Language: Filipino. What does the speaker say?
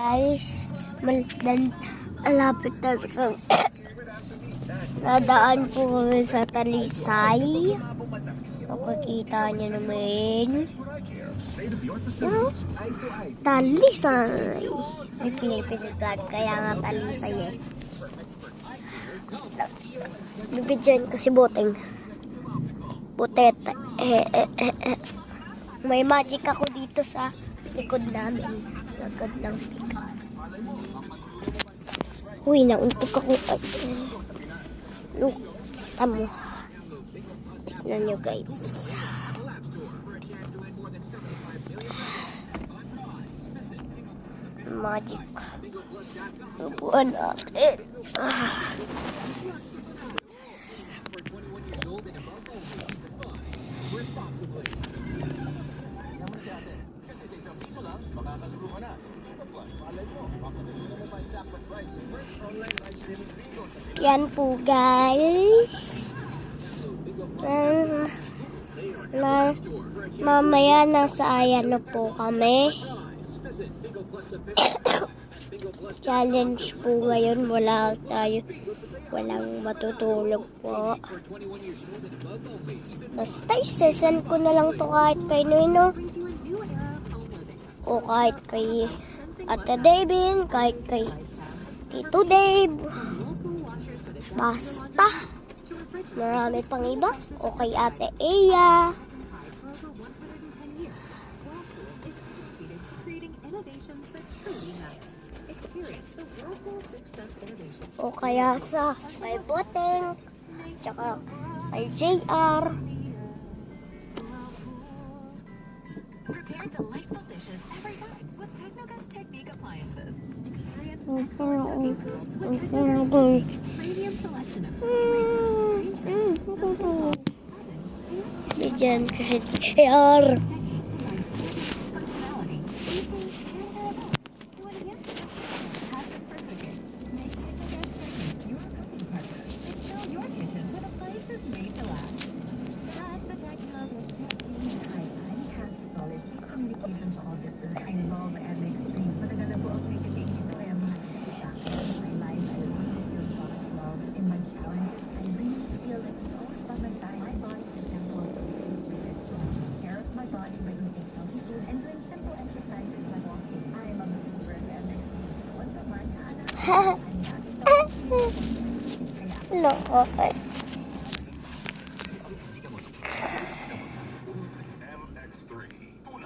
Guys, malapit na sa nadaan po kami sa Talisay. Makikita niyo naman. Talisay. May Philippines vlog, kaya nga Talisay eh. Bibidyan ko si Boteng. Botet. May magic ako dito sa likod namin. Likod ng pika. Uy, nauntok ako. Look, tamo. Tignan nyo guys. Magic. Lubuan natin. Yan po guys. Mamaya nasa ayan na po kami. Challenge po ngayon. Walang matutulog po. Basta isesend ko na lang to kahit kay Nuno. O kahit kay Ate Davin, kahit kay Tito Dave. Basta. Marami pang iba. O kay Ate Eya. O kaya sa kay Boteng. Tsaka kay JR. Prepare delightful dishes every time with Technogas Technique appliances. Experience premium selection of Bigyan ko si JR. Loko.